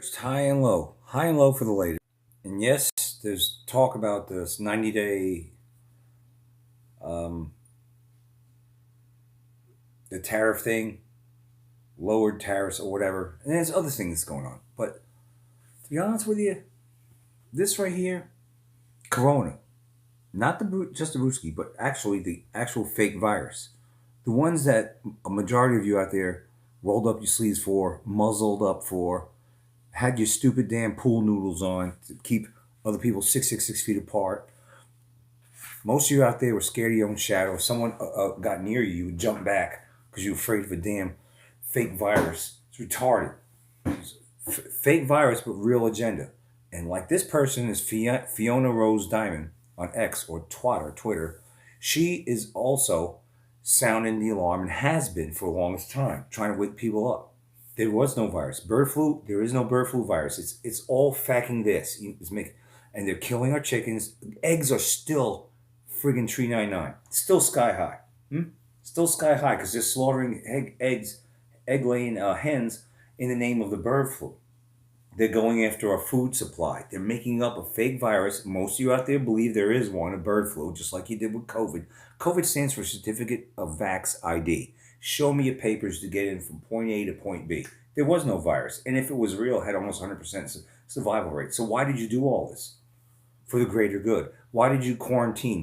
It's high and low for the latest. And yes, there's talk about this 90-day, um, the tariff thing, lowered tariffs or whatever. And there's other things going on. But to be honest with you, this right here, Corona, not just the brewski, but actually the actual fake virus. The ones that a majority of you out there rolled up your sleeves for, muzzled up for, had your stupid damn pool noodles on to keep other people 6 feet apart. Most of you out there were scared of your own shadow. If someone got near you, you would jump back because you were afraid of a damn fake virus. It's retarded. It's fake virus, but real agenda. And like this person is Fiona Rose Diamond on X or Twitter. She is also sounding the alarm and has been for the longest time, trying to wake people up. There was no virus. Bird flu, there is no bird flu virus. It's all fucking this. And they're killing our chickens. Eggs are still friggin' $3.99. Still sky high. Still sky high because they're slaughtering egg laying hens in the name of the bird flu. They're going after our food supply. They're making up a fake virus. Most of you out there believe there is one, a bird flu, just like you did with COVID. COVID stands for Certificate of Vax ID. Show me your papers to get in from point A to point B. There was no virus. And if it was real, it had almost 100% survival rate. So why did you do all this? For the greater good. Why did you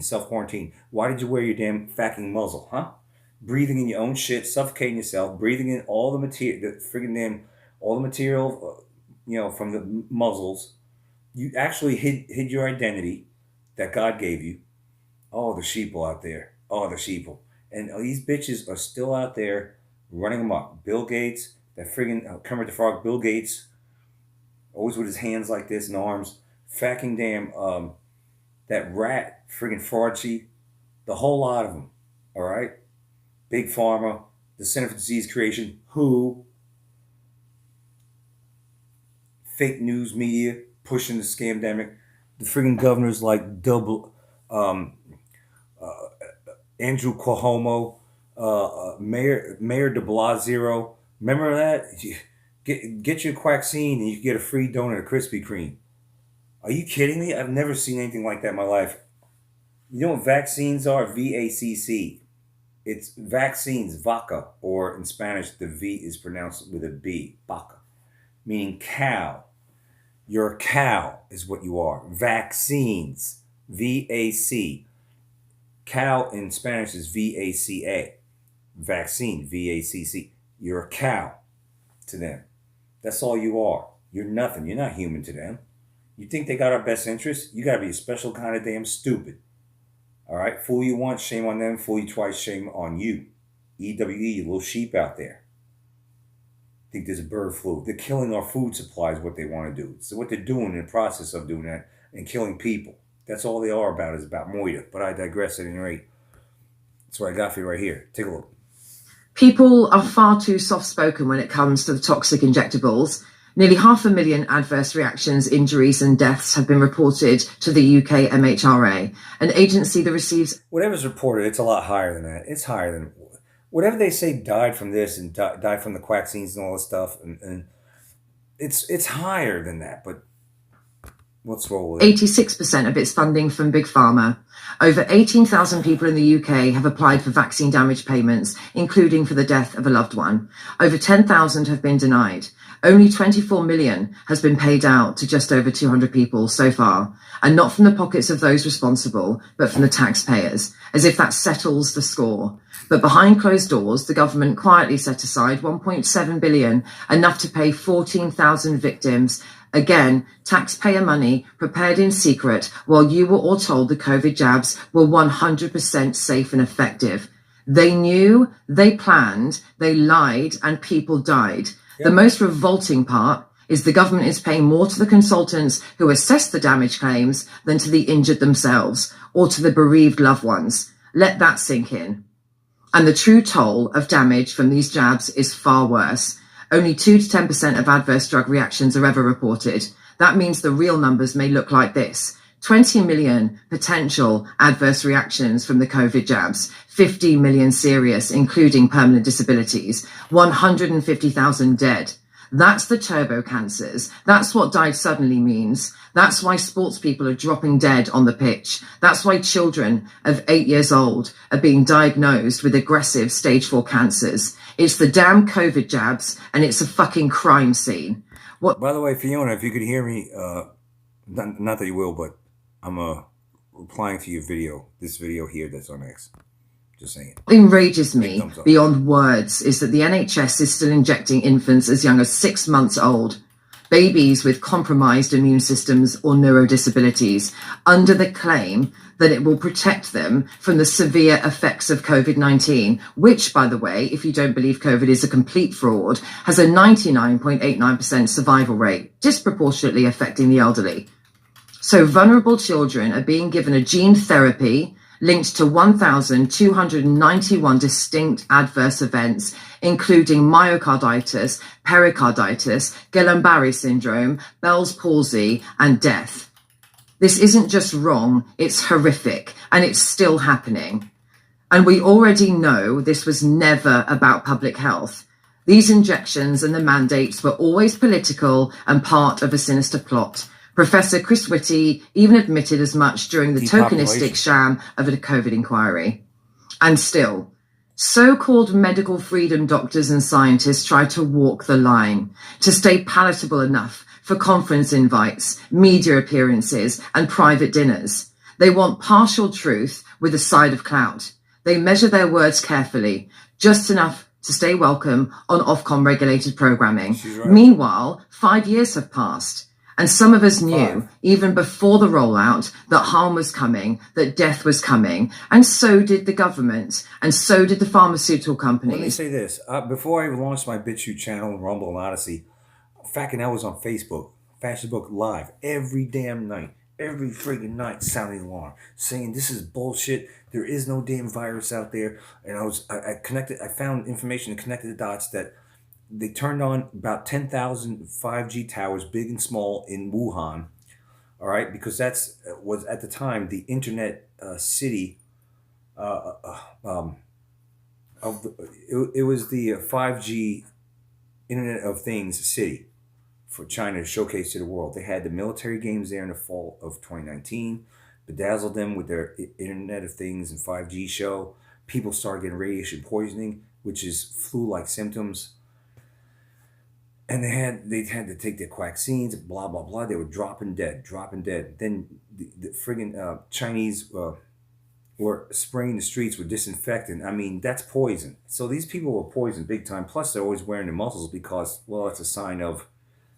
self-quarantine? Why did you wear your damn fucking muzzle, huh? Breathing in your own shit, suffocating yourself, breathing in all the material, all the material, from the muzzles. You actually hid your identity that God gave you. Oh, the sheeple out there. Oh, the sheeple. And these bitches are still out there running amok. Bill Gates, that friggin' Kermit the Frog, Bill Gates, always with his hands like this and arms. Fucking damn, that rat, friggin' Fauci, the whole lot of them, all right? Big Pharma, the Center for Disease Creation, WHO, fake news media pushing the scamdemic, the friggin' governors like Andrew Cuomo, Mayor de Blasio. Remember that? Get your vaccine and you can get a free donut of Krispy Kreme. Are you kidding me? I've never seen anything like that in my life. You know what vaccines are? VACC. It's vaccines, vaca, or in Spanish, the V is pronounced with a B, vaca, meaning cow. You're a cow is what you are. Vaccines, VAC. Cow in Spanish is VACA. Vaccine, VACC. You're a cow to them. That's all you are. You're nothing. You're not human to them. You think they got our best interests? You got to be a special kind of damn stupid. All right? Fool you once, shame on them. Fool you twice, shame on you. EWE, you little sheep out there. Think there's a bird flu. They're killing our food supply is what they want to do. So what they're doing in the process of doing that and killing people. That's all they are about is about moida. But I digress at any rate. That's what I got for you right here. Take a look. People are far too soft-spoken when it comes to the toxic injectables. Nearly 500,000 adverse reactions, injuries and deaths have been reported to the UK MHRA, an agency that receives... Whatever's reported, it's a lot higher than that. It's higher than... Whatever they say died from this and died from the vaccines and all this stuff, and it's higher than that, but let's roll with it. 86% of its funding from Big Pharma. Over 18,000 people in the UK have applied for vaccine damage payments, including for the death of a loved one. Over 10,000 have been denied. Only 24 million has been paid out to just over 200 people so far, and not from the pockets of those responsible, but from the taxpayers, as if that settles the score. But behind closed doors, the government quietly set aside 1.7 billion, enough to pay 14,000 victims. Again, taxpayer money prepared in secret while you were all told the COVID jabs were 100% safe and effective. They knew, they planned, they lied, and people died. Yep. The most revolting part is the government is paying more to the consultants who assess the damage claims than to the injured themselves or to the bereaved loved ones. Let that sink in. And the true toll of damage from these jabs is far worse. Only 2 to 10% of adverse drug reactions are ever reported. That means the real numbers may look like this. 20 million potential adverse reactions from the COVID jabs, 50 million serious, including permanent disabilities, 150,000 dead. That's the turbo cancers. That's what died suddenly means. That's why sports people are dropping dead on the pitch. That's why children of 8 years old are being diagnosed with aggressive stage 4 cancers. It's the damn COVID jabs, and it's a fucking crime scene. By the way, Fiona, if you could hear me, not that you will, but I'm replying to your video, this video here that's on X. Just saying. What enrages me beyond words is that the NHS is still injecting infants as young as 6 months old, babies with compromised immune systems or neurodisabilities, under the claim that it will protect them from the severe effects of COVID-19, which, by the way, if you don't believe COVID is a complete fraud, has a 99.89% survival rate, disproportionately affecting the elderly. So vulnerable children are being given a gene therapy linked to 1,291 distinct adverse events, including myocarditis, pericarditis, Guillain-Barré syndrome, Bell's palsy, and death. This isn't just wrong, it's horrific, and it's still happening. And we already know this was never about public health. These injections and the mandates were always political and part of a sinister plot. Professor Chris Whitty even admitted as much during the tokenistic sham of a COVID inquiry. And still, so-called medical freedom doctors and scientists try to walk the line, to stay palatable enough for conference invites, media appearances, and private dinners. They want partial truth with a side of clout. They measure their words carefully, just enough to stay welcome on Ofcom regulated programming. Right. Meanwhile, 5 years have passed. And some of us knew, even before the rollout, that harm was coming, that death was coming. And so did the government. And so did the pharmaceutical companies. Let me say this. Before I launched my BitChute channel and Rumble and Odyssey, fucking I was on Facebook Live every damn night. Every friggin' night sounding alarm, saying this is bullshit. There is no damn virus out there. And I found information and connected the dots that they turned on about 10,000 5G towers, big and small, in Wuhan. All right, because was at the time the internet city. It was the 5G Internet of Things city for China to showcase to the world. They had the military games there in the fall of 2019, bedazzled them with their Internet of Things and 5G show. People started getting radiation poisoning, which is flu-like symptoms. And they had to take their vaccines, blah, blah, blah. They were dropping dead. Then the friggin' Chinese were spraying the streets with disinfectant. I mean, that's poison. So these people were poisoned big time. Plus, they're always wearing their muzzles because, well, it's a sign of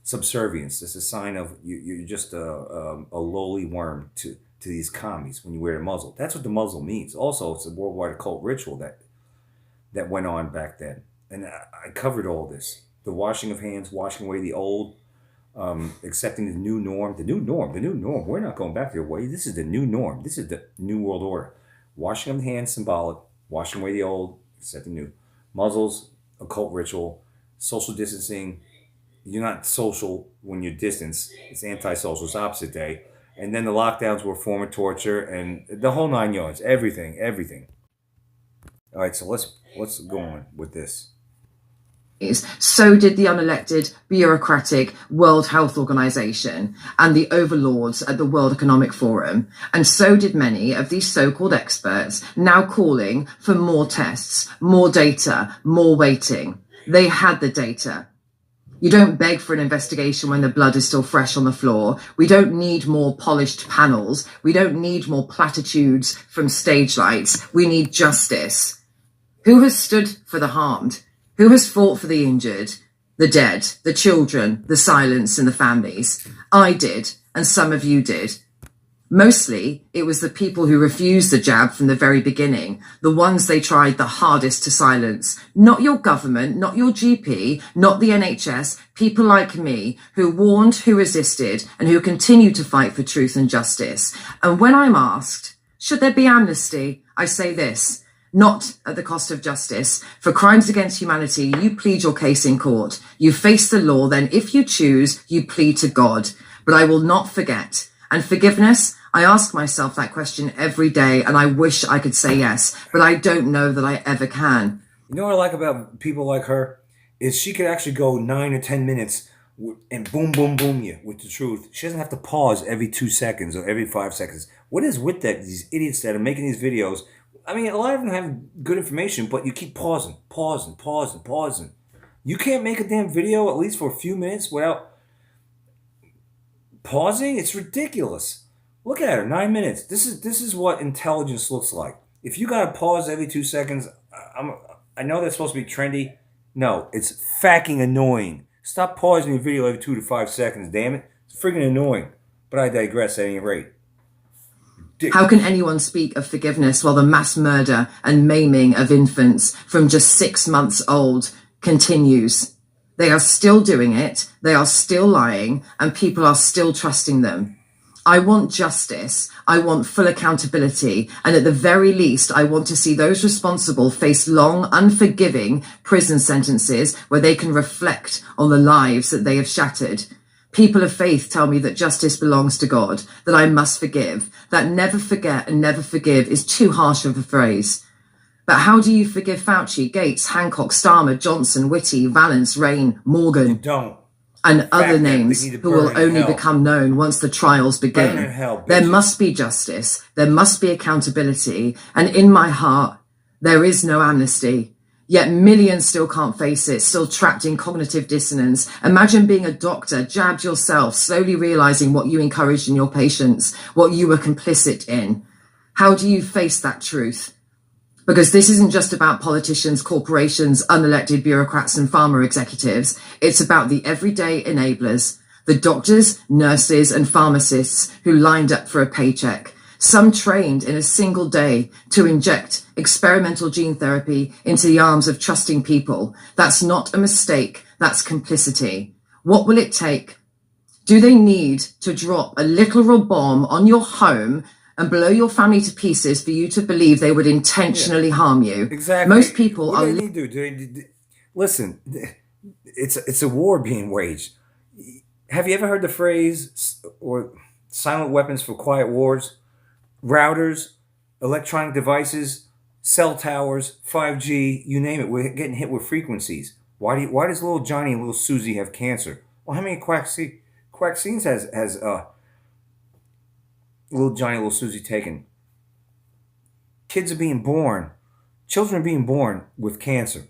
subservience. It's a sign of you're just a lowly worm to these commies when you wear a muzzle. That's what the muzzle means. Also, it's a worldwide occult ritual that went on back then. And I covered all this. The washing of hands, washing away the old, accepting the new norm. The new norm. We're not going back to the way. This is the new norm. This is the new world order. Washing of the hands, symbolic. Washing away the old, accepting new. Muzzles, occult ritual. Social distancing. You're not social when you're distanced. It's antisocial. It's opposite day. And then the lockdowns were a form of torture and the whole 9 yards. Everything. All right, so let's go on with this. So did the unelected, bureaucratic World Health Organization and the overlords at the World Economic Forum. And so did many of these so-called experts, now calling for more tests, more data, more waiting. They had the data. You don't beg for an investigation when the blood is still fresh on the floor. We don't need more polished panels. We don't need more platitudes from stage lights. We need justice. Who has stood for the harmed? Who has fought for the injured, the dead, the children, the silence, and the families? I did, and some of you did. Mostly, it was the people who refused the jab from the very beginning, the ones they tried the hardest to silence. Not your government, not your GP, not the NHS, people like me who warned, who resisted, and who continue to fight for truth and justice. And when I'm asked, should there be amnesty? I say this. Not at the cost of justice. For crimes against humanity, you plead your case in court. You face the law, then if you choose, you plead to God. But I will not forget. And forgiveness, I ask myself that question every day, and I wish I could say yes, but I don't know that I ever can. You know what I like about people like her? is she could actually go 9 or 10 minutes and boom, boom, boom you with the truth. She doesn't have to pause every 2 seconds or every 5 seconds. What is with that? These idiots that are making these videos. I mean, a lot of them have good information, but you keep pausing. You can't make a damn video at least for a few minutes without pausing. It's ridiculous. Look at her, 9 minutes. This is what intelligence looks like. If you gotta pause every 2 seconds, I know that's supposed to be trendy. No, it's fucking annoying. Stop pausing your video every 2 to 5 seconds, damn it. It's freaking annoying. But I digress at any rate. How can anyone speak of forgiveness while the mass murder and maiming of infants from just 6 months old continues? They are still doing it, they are still lying, and people are still trusting them. I want justice, I want full accountability, and at the very least, I want to see those responsible face long, unforgiving prison sentences where they can reflect on the lives that they have shattered. People of faith tell me that justice belongs to God, that I must forgive, that never forget and never forgive is too harsh of a phrase. But how do you forgive Fauci, Gates, Hancock, Starmer, Johnson, Whitty, Valance, Rain, Morgan? You don't. And other names who will only become known once the trials begin. There must be justice, there must be accountability, and in my heart, there is no amnesty. Yet millions still can't face it, still trapped in cognitive dissonance. Imagine being a doctor, jabbed yourself, slowly realizing what you encouraged in your patients, what you were complicit in. How do you face that truth? Because this isn't just about politicians, corporations, unelected bureaucrats and pharma executives. It's about the everyday enablers, the doctors, nurses and pharmacists who lined up for a paycheck. Some trained in a single day to inject experimental gene therapy into the arms of trusting people. That's not a mistake, that's complicity. What will it take? Do they need to drop a literal bomb on your home and blow your family to pieces for you to believe they would intentionally harm you? Exactly. Most people what are... do they need to do? Listen, it's a war being waged. Have you ever heard the phrase, or silent weapons for quiet wars? Routers, electronic devices, cell towers, 5G, you name it. We're getting hit with frequencies. Why does little Johnny and little Susie have cancer? Well, how many vaccines has little Johnny, little Susie taken? Kids are being born. Children are being born with cancer.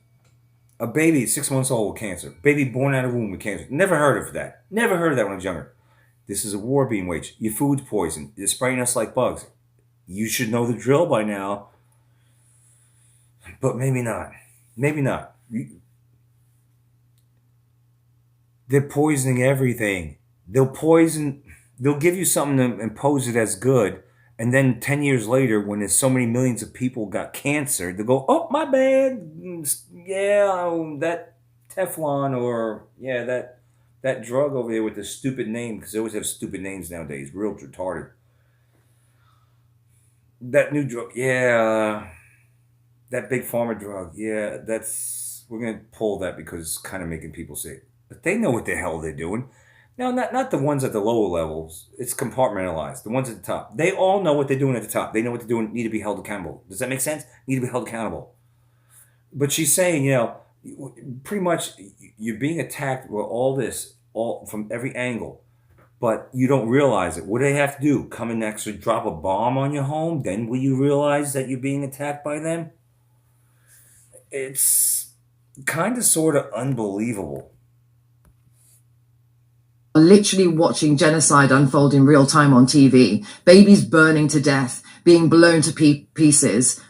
A baby 6 months old with cancer. Baby born out of womb with cancer. Never heard of that. Never heard of that when I was younger. This is a war being waged. Your food's poisoned. They're spraying us like bugs. You should know the drill by now. But maybe not. Maybe not. They're poisoning everything. They'll give you something and pose it as good. And then 10 years later, when there's so many millions of people got cancer, they'll go, oh, my bad. Yeah, that Teflon or, yeah, that drug over there with the stupid name, because they always have stupid names nowadays. Real retarded. That new drug, yeah. That big pharma drug, yeah. We're going to pull that because it's kind of making people sick. But they know what the hell they're doing. No, not the ones at the lower levels. It's compartmentalized. The ones at the top. They all know what they're doing at the top. They know what they're doing, need to be held accountable. Does that make sense? Need to be held accountable. But she's saying, pretty much you're being attacked with all this, all from every angle. But you don't realize it. What do they have to do? Come and actually drop a bomb on your home? Then will you realize that you're being attacked by them? It's kind of sort of unbelievable. Literally watching genocide unfold in real time on TV, babies burning to death, being blown to pieces.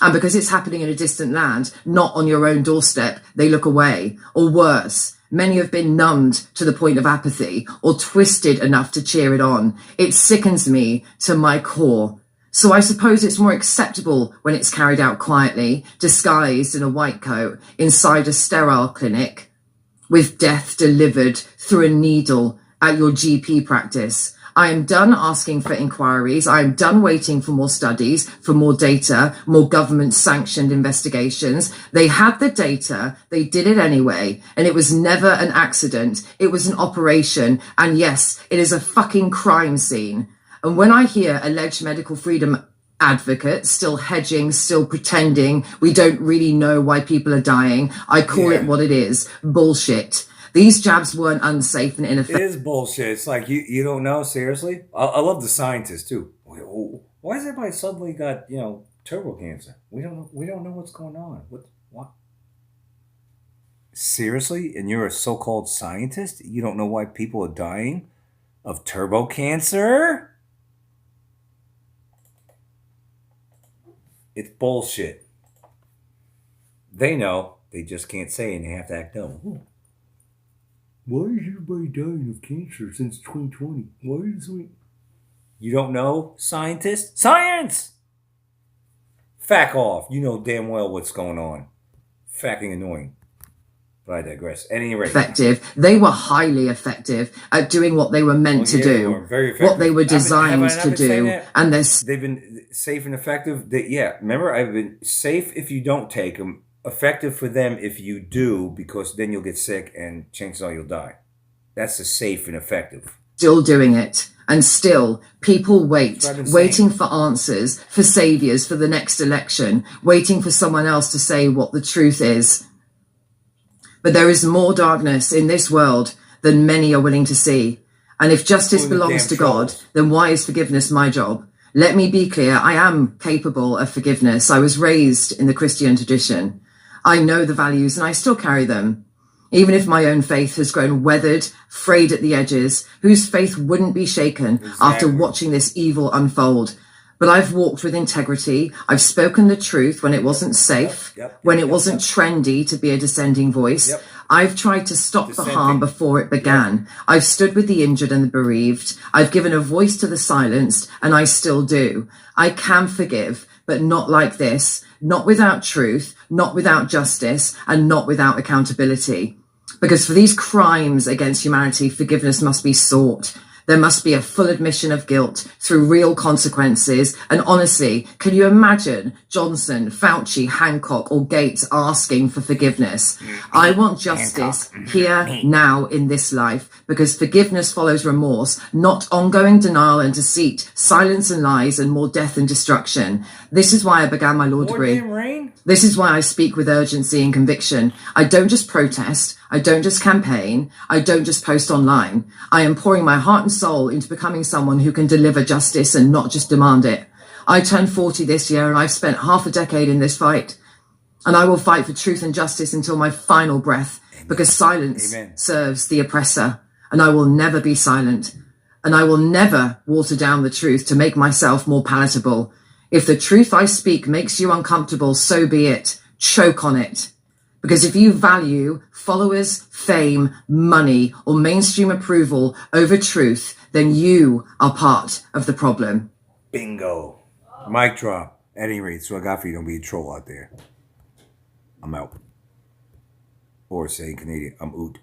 And because it's happening in a distant land, not on your own doorstep, they look away. Or worse, many have been numbed to the point of apathy or twisted enough to cheer it on. It sickens me to my core. So I suppose it's more acceptable when it's carried out quietly, disguised in a white coat, inside a sterile clinic, with death delivered through a needle at your GP practice. I am done asking for inquiries. I am done waiting for more studies, for more data, more government-sanctioned investigations. They had the data, they did it anyway, and it was never an accident. It was an operation, and yes, it is a fucking crime scene. And when I hear alleged medical freedom advocates, still hedging, still pretending we don't really know why people are dying. I call it what it is. Bullshit. These jabs weren't unsafe and ineffective. It is bullshit. It's like, you don't know, seriously? I love the scientists, too. Why has everybody suddenly got, turbo cancer? We don't know what's going on. What? Seriously? And you're a so-called scientist? You don't know why people are dying of turbo cancer? It's bullshit. They know. They just can't say, and they have to act dumb. Why is everybody dying of cancer since 2020? Why is we... You don't know, scientist? Science! Fack off. You know damn well what's going on. Fucking annoying. But I digress. At any rate. Effective. They were highly effective at doing what they were meant to do. Very effective. What they were designed to do. And they've been safe and effective. Remember, I've been safe if you don't take them. Effective for them if you do, because then you'll get sick and chances are you'll die. That's the safe and effective. Still doing it. And still, people waiting for answers, for saviors, for the next election, waiting for someone else to say what the truth is. But there is more darkness in this world than many are willing to see. And if justice belongs to God, then why is forgiveness my job? Let me be clear, I am capable of forgiveness. I was raised in the Christian tradition. I know the values and I still carry them. Even if my own faith has grown weathered, frayed at the edges, whose faith wouldn't be shaken after watching this evil unfold. But I've walked with integrity. I've spoken the truth when it wasn't safe, when it wasn't trendy to be a dissenting voice. I've tried to stop the harm before it began. I've stood with the injured and the bereaved. I've given a voice to the silenced, and I still do. I can forgive, but not like this, not without truth, not without justice, and not without accountability. Because for these crimes against humanity, forgiveness must be sought. There must be a full admission of guilt through real consequences. And honestly, can you imagine Johnson, Fauci, Hancock, or Gates asking for forgiveness? I want justice here, now, in this life, because forgiveness follows remorse, not ongoing denial and deceit, silence and lies, and more death and destruction. This is why I began my law degree. This is why I speak with urgency and conviction. I don't just protest. I don't just campaign. I don't just post online. I am pouring my heart and soul into becoming someone who can deliver justice and not just demand it. I turned 40 this year and I've spent half a decade in this fight. And I will fight for truth and justice until my final breath, because silence serves the oppressor. And I will never be silent. And I will never water down the truth to make myself more palatable. If the truth I speak makes you uncomfortable, so be it. Choke on it. Because if you value followers, fame, money, or mainstream approval over truth, then you are part of the problem. Bingo. Mic drop. At any rate, so I got for you, don't be a troll out there. I'm out. Or say in Canadian, I'm oot.